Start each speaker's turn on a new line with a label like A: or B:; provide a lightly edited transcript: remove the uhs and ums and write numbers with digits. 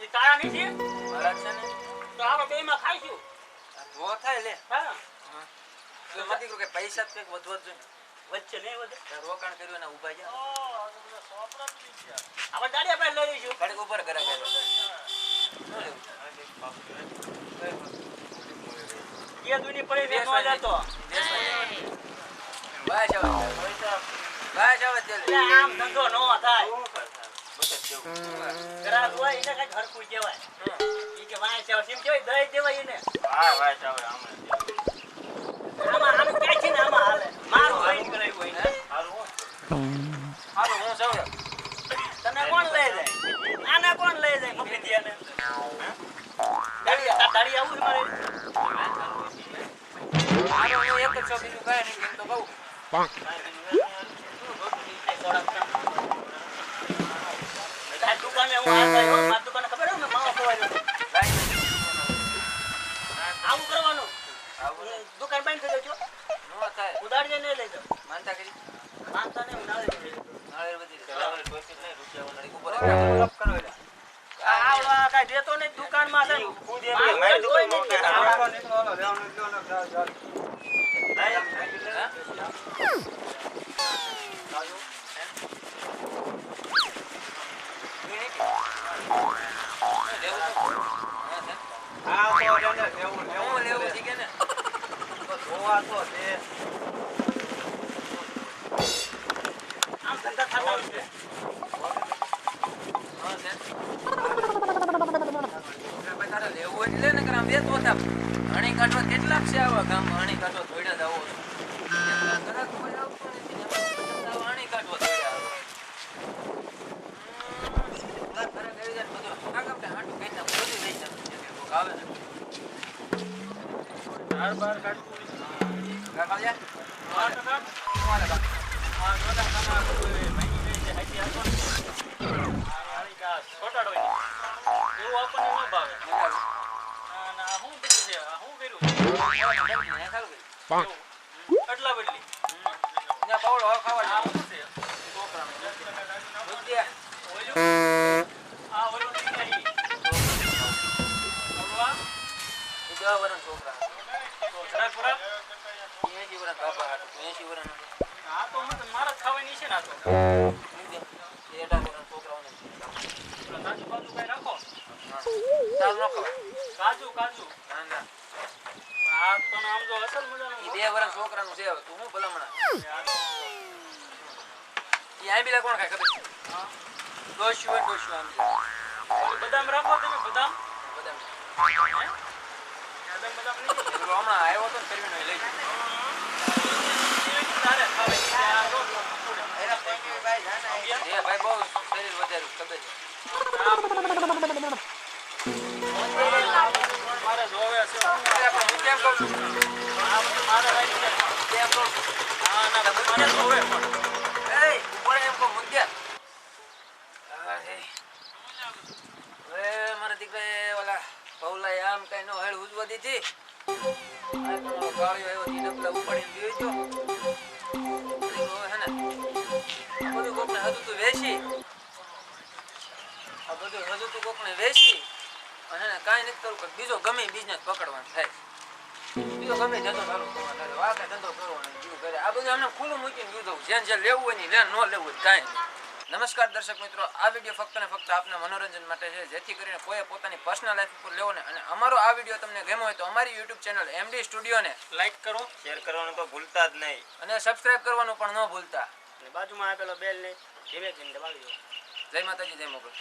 A: એ તારા નથી
B: મારા છે ને
A: તો આપણે બેમાં ખાઈશું
B: તો થાય લે
A: હા
B: તો મતી કે પૈસા કંઈક વધવા જોઈએ
A: વચ્ચે નહીં વધે
B: રોકાણ કર્યું ને ઊભા જા
A: આપણે દાડી આપણે લઈ લઈશું
B: કડક ઉપર કરા કર્યો
A: એ દુની પડી વેચવા જતો
B: બસ આવે
A: એટલે આમ ધંધો નો થાય ગ્રાહક હોય એને કઈ હરખું કહેવાય ઈ કે વાય ચાવ સીમ કેવાય દઈ દેવાય એને
C: હા વાય ચાવ
A: આમાં આમ કે છે ને આમાં હાલે મારું હોય કરાયું હોય ને
B: હાલો હું જાઉં
A: તને કોણ લઈ જાય આને કોણ લઈ જાય મફી દિયાને દાડી આવું છે મારે
B: હાલો હું એક જ છો બીજું કાંઈ નહીં કેમ તો કહું
A: દુકાને હું આવ્યો મારી દુકાને ખબર હે ને માવો ખવાયો આવું કરવાનું દુકાન બંધ થઈ જજો
B: નો થાય
A: ઉધાર જઈને લઈ જાઓ
B: માનતા કરી
A: માનતા ને ઉનાળે
B: નાળે વધી
C: ચાવલ ટોચી નહીં રૂપિયા વાળી
B: ઉપર લપ કરો એલા
A: આવડા કાઈ દેતો ને દુકાનમાં છે
C: ખુદ એમ કે મારી દુકાન નો કે
B: આવો નીકળો લેવાનું લ્યો ને
A: આમ ધંધા થતા હોય છે
B: હણી કાઢવા કેટલાક છે આવા ગામ હણી કાઢવા થોડા દાવો હણી કાઢવા આવે ને
C: ચાર બાર કાઢું
A: કેટલા બદલી
B: પાવડો ખાવા
A: આ ઓલું આ ઓલું દીકરી ઓલું
B: છોકરા
A: છોકરા છોકરા
B: 80 વર્ષ બાપા 80 વર્ષ
A: આ તો મારા ખાવાની છે ને આ તો
B: છોકરાઓને
A: કાજુ બાજુ કઈ રાખો
B: ચાલ ન ખવાય
A: કાજુ કાજુ
B: ના ના
A: આ તો આમ જો અસલ મજાનું
B: ઈ 2 વર્ષ છોકરાનું છે તું હું ભલામણા ઈ આ બીલા કોણ ખાય ખબર છે
A: હા
B: ડોશ્યું આમ
A: બદામ રાખો તમે બદામ
B: બધા
A: બદામ બદામ નહીં
B: હમણાં આવ્યો તો ને ફેરવીને લઈ ગયો
A: તારે ખાવે આ રોજ
B: એ ભાઈ બહુ શરીર વધારે ખબર છે
A: મારે જોવે છે
B: હું કેમ કહું છું
A: આ બધું મારે રાઈ છે
B: કેમ કહું છું
A: હા ના મને જોવે પણ
B: એ ઉપર એમ કહું મુદ્યા હવે મારા દીકરા ઓલા પૌલા આમ કઈ નો હેળ ઉજવા દીધી આ તો ગાળ્યો આવ્યો તી ડબલા ઉપાડીને ગયો તો હે ને આ બધું કોકને હજુ તું વેચી આ બધું હજુ તું કોકને વેચી અને ને કાંઈ નથી કરું કે બીજો ગમે બિઝનેસ પકડવાનો થાય બીજો ગમે ધંધો ચાલુ કરવાનો થાય આ કઈ ધંધો કરવાનો જીવ કરે આ બધું અમને ખુલ્લું મૂકીને દીધું જેને જે લેવું હોય ને લે ન લેવું હોય કાંઈ નહીં નમસ્કાર દર્શક મિત્રો આ વિડીયો ફક્ત ને ફક્ત આપના મનોરંજન માટે છે જેથી કરીને કોઈ પોતાની પર્સનલ લાઈફ ઉપર લેવો ને અને અમારો આ વિડીયો તમને ગમ્યો હોય તો અમારી YouTube ચેનલ MD સ્ટુડિયો ને
A: લાઈક કરો
C: શેર કરવાનું તો ભૂલતા જ નહીં
B: અને સબસ્ક્રાઇબ કરવાનું પણ ન ભૂલતા
A: અને બાજુમાં આપેલો બેલ ને ધીમે ધીમે દબાવી દો
B: જય માતાજી જય મોગલ